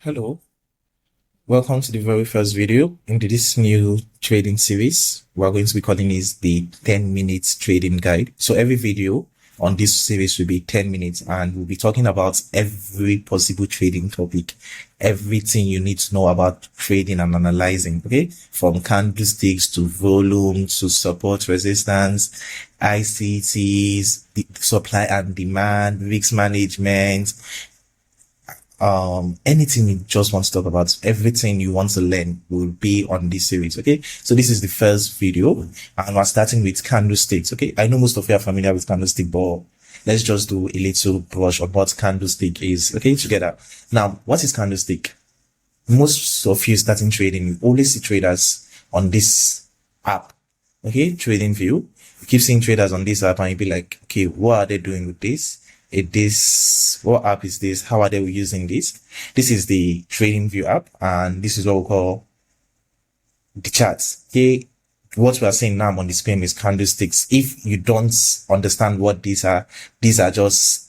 Hello, welcome to the very first video into this new trading series. We're going to be calling this the 10 minutes trading guide. So every video on this series will be 10 minutes and we'll be talking about every possible trading topic, everything you need to know about trading and analyzing, okay? From candlesticks to volume to support resistance, ICTs, the supply and demand, risk management, anything you just want to talk about, everything you want to learn will be on this series. Okay, so this is the first video and we're starting with candlesticks. Okay, I know most of you are familiar with candlestick, but let's just do a little brush on what candlestick is. Okay, together. Now, what is candlestick? Most of you starting trading, you always see traders on this app. Okay, trading view. You keep seeing traders on this app and you'll be like, okay, what are they doing with this? What app is this? How are they using this? This is the trading view app and this is what we call the charts. Okay, what we are seeing now on the screen is candlesticks. If you don't understand what these are just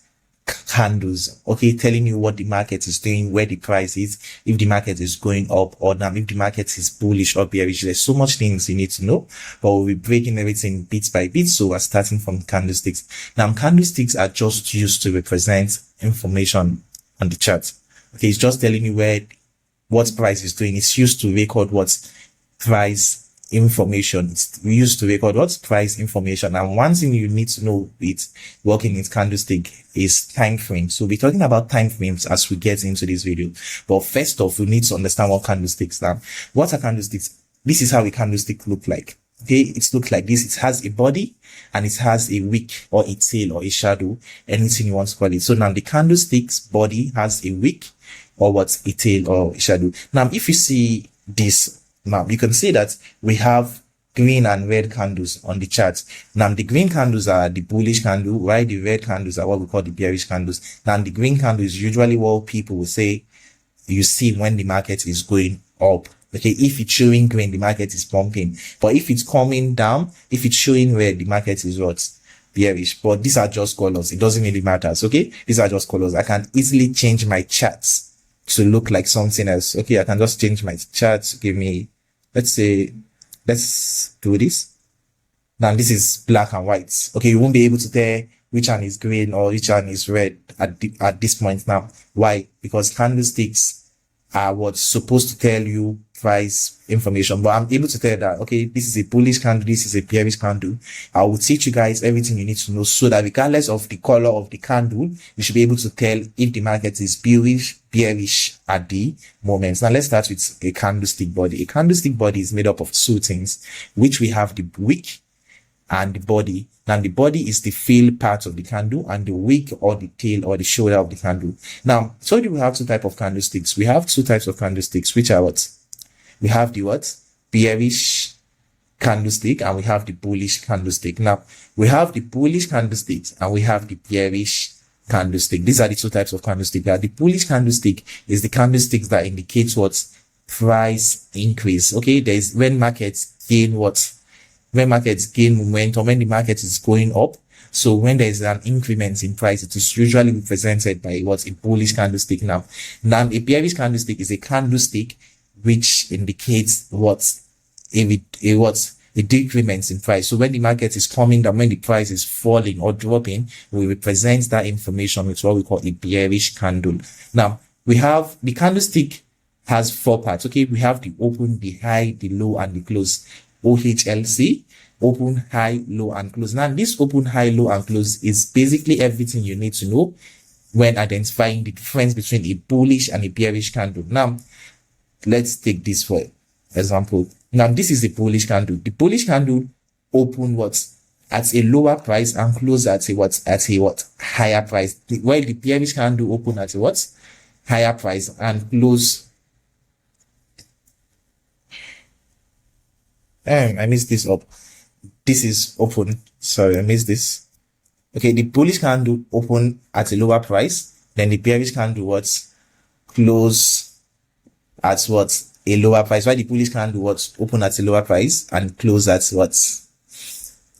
candles, okay, telling you what the market is doing, where the price is, if the market is going up or down, if the market is bullish or bearish. There's so much things you need to know, but we'll be breaking everything bit by bit. So we're starting from candlesticks. Now, candlesticks are just used to represent information on the chart. Okay, it's just telling you what price is doing. It's used to record what price information. It's used to record what price information. And one thing you need to know with working in candlestick is time frame. So we'll be talking about time frames as we get into this video. But first off, we need to understand what candlesticks are. What are candlesticks? This is how a candlestick look like. Okay, it looks like this. It has a body and it has a wick or a tail or a shadow, anything you want to call it. So now the candlestick's body has a wick or what's a tail or a shadow. Now, if you see this, now you can see that we have green and red candles on the chart. Now the green candles are the bullish candle, while the red candles are what we call the bearish candles. Now the green candle is usually what people will say you see when the market is going up. Okay, if it's showing green, the market is pumping. But if it's coming down, if it's showing red, the market is what? Bearish. But these are just colors. It doesn't really matter. Okay, these are just colors. I can easily change my charts to look like something else. Okay, I can just change my charts. Give me, let's do this. Now this is black and white. Okay, you won't be able to tell which one is green or which one is red at this point now. Why? Because candlesticks are what's supposed to tell you price information, but I'm able to tell that, okay, this is a bullish candle, this is a bearish candle. I will teach you guys everything you need to know so that regardless of the color of the candle, you should be able to tell if the market is bearish at the moment. Now let's start with a candlestick body. A candlestick body is made up of two things, which we have the wick and the body. Now the body is the fill part of the candle and the wick or the tail or the shoulder of the candle. Now, so we have two types of candlesticks. We have two types of candlesticks, which are what? We have the what? Bearish candlestick and we have the bullish candlestick. Now, we have the bullish candlesticks and we have the bearish candlestick. These are the two types of candlestick. The bullish candlestick is the candlesticks that indicates what? Price increase. Okay, there's when markets gain what? When markets gain momentum, when the market is going up. So when there is an increment in price, it is usually represented by what's a bullish candlestick. Now a bearish candlestick is a candlestick which indicates a decrement in price. So when the market is coming down, when the price is falling or dropping, we represent that information with what we call a bearish candle. Now we have the candlestick has four parts. Okay, we have the open, the high, the low, and the close. OHLC, open, high, low, and close. Now this open, high, low, and close is basically everything you need to know when identifying the difference between a bullish and a bearish candle. Now let's take this for example. Now this is a bullish candle. The bullish candle open what? At a lower price and close at a what? At a what? Higher price. While the bearish candle open at a what? Higher price and close. I missed this up. This is open. Sorry, I missed this. Okay, the bullish candle open at a lower price. Then the bearish candle what? Close at what? A lower price. Why the bullish candle what? Open at a lower price and close at what?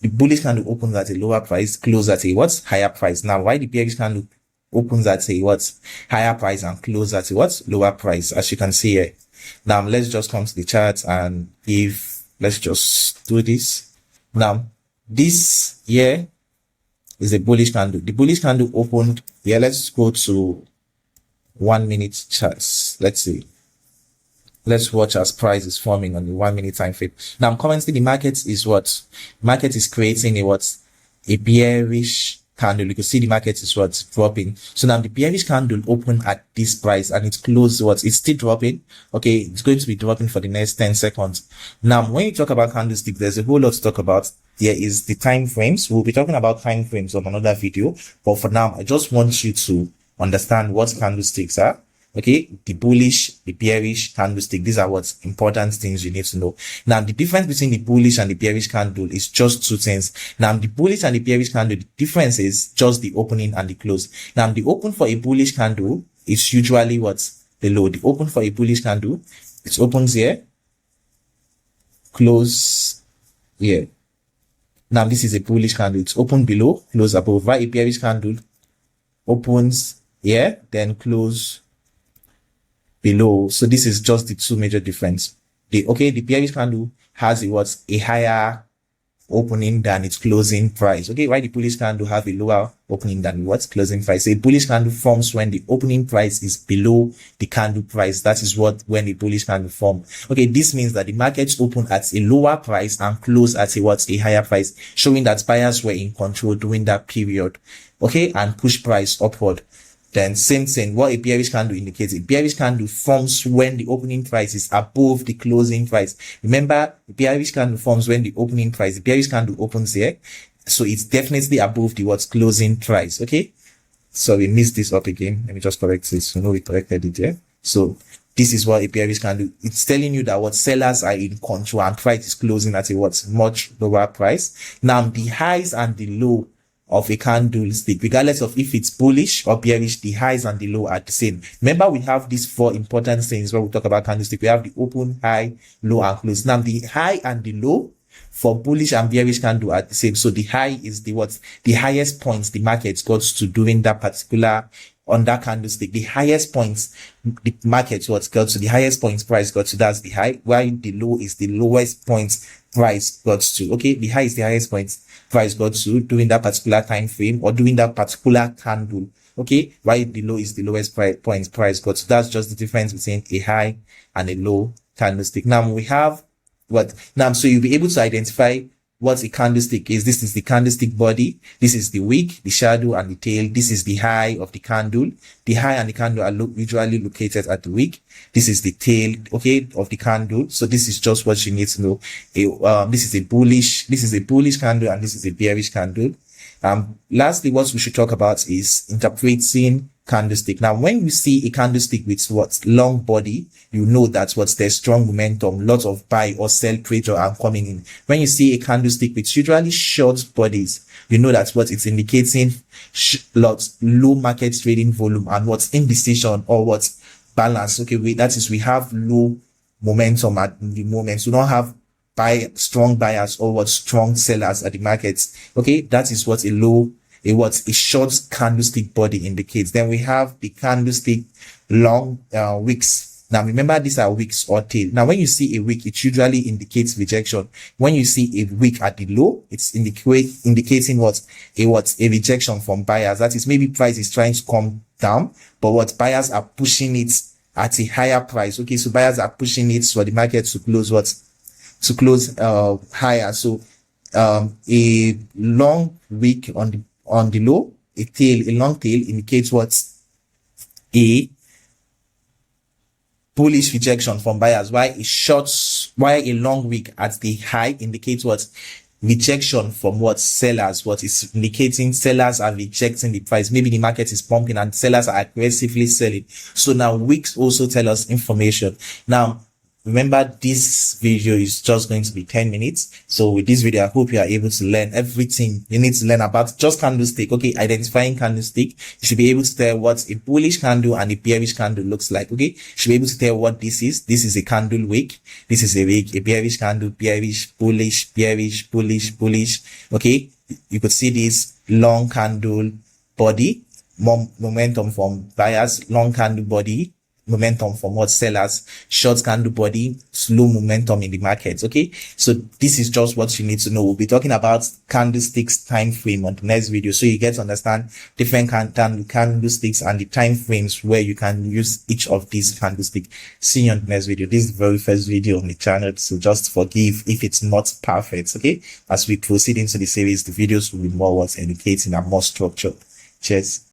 The bullish candle opens at a lower price, close at a what? Higher price. Now, why the bearish candle opens at a what higher price and close at a what lower price, as you can see here. Now let's just come to the chart and let's just do this. Now this here is a bullish candle. The bullish candle opened here. Let's go to 1 minute charts. Let's see. Let's watch as price is forming on the 1 minute time frame. Now currently the market is what? Market is creating a bearish candle. You can see the market is dropping. So now the bearish candle opened at this price and it's closed it's still dropping. Okay, it's going to be dropping for the next 10 seconds. Now when you talk about candlestick, there's a whole lot to talk about. There is the time frames. We'll be talking about time frames on another video, but for now I just want you to understand what candlesticks are. Okay, the bullish, the bearish candlestick, these are important things you need to know. Now the difference between the bullish and the bearish candle is just two things. Now the bullish and the bearish candle, the difference is just the opening and the close. Now the open for a bullish candle is usually the low. The open for a bullish candle, it opens here, close here. Now this is a bullish candle, it's open below, close above. While a bearish candle opens here, then close below. So this is just the two major difference. The bearish candle has a higher opening than its closing price. Okay, while the bullish candle have a lower opening than closing price. So a bullish candle forms when the opening price is below the candle price. That is when the bullish candle form. Okay, this means that the markets open at a lower price and close at a higher price, showing that buyers were in control during that period. Okay, and push price upward. Then same thing, what a bearish candle indicates. A bearish candle forms when the opening price is above the closing price. Remember, the bearish candle forms when the opening price, the bearish candle opens here. So it's definitely above the closing price. Okay. So we missed this up again. Let me just correct this. So we corrected it here. So this is what a bearish candle, it's telling you that sellers are in control and price is closing at a much lower price. Now the highs and the low of a candlestick, regardless of if it's bullish or bearish, the highs and the low are the same. Remember, we have these four important things when we talk about candlestick. We have the open, high, low, and close. Now the high and the low for bullish and bearish candle are the same. So the high is the highest points the market got to during that particular on that candlestick. The highest points the market got to, the highest points price got to, that's the high, while the low is the lowest points price got to. Okay, the high is the highest points price got to during that particular time frame or during that particular candle. Okay, while the low is the lowest points price got to. That's just the difference between a high and a low candlestick. Now we have so you'll be able to identify what a candlestick is. This is the candlestick body. This is the wick, the shadow, and the tail. This is the high of the candle. The high and the candle are usually located at the wick. This is the tail, of the candle. So this is just what you need to know. This is a bullish candle, and this is a bearish candle. Lastly, what we should talk about is interpreting candlestick. Now, when you see a candlestick with long body, you know that there's strong momentum, lots of buy or sell pressure are coming in. When you see a candlestick with usually short bodies, you know that it's indicating low market trading volume and indecision or balance. Okay, we have low momentum at the moment. We don't have strong buyers or strong sellers at the markets. Okay, that is what a short candlestick body indicates. Then we have the candlestick long wicks. Now remember, these are wicks or tail. Now when you see a wick, it usually indicates rejection. When you see a wick at the low, it's indicating a rejection from buyers. That is, maybe price is trying to come down, but buyers are pushing it at a higher price. Okay, so buyers are pushing it for the market to close higher. So a long wick on the low, a long tail indicates a bullish rejection from buyers, while a long wick at the high indicates rejection from sellers. Is indicating sellers are rejecting the price. Maybe the market is pumping and sellers are aggressively selling. So now wicks also tell us information. Now remember, this video is just going to be 10 minutes. So with this video, I hope you are able to learn everything you need to learn about just candlestick. Okay, identifying candlestick. You should be able to tell what a bullish candle and a bearish candle looks like. Okay, you should be able to tell what this is. This is a candle wick. This is a wick, a bearish candle, bearish, bullish, bearish, bullish, bullish. Okay, you could see this long candle body. momentum from buyers, long candle body, momentum from what sellers, short candle body, slow momentum in the market. Okay, so this is just what you need to know. We'll be talking about candlesticks time frame on the next video, so you get to understand different candlesticks and the time frames where you can use each of these candlesticks. See you on the next video. This is the very first video on the channel, so just forgive if it's not perfect. Okay, as we proceed into the series, the videos will be more educating and more structured. Cheers.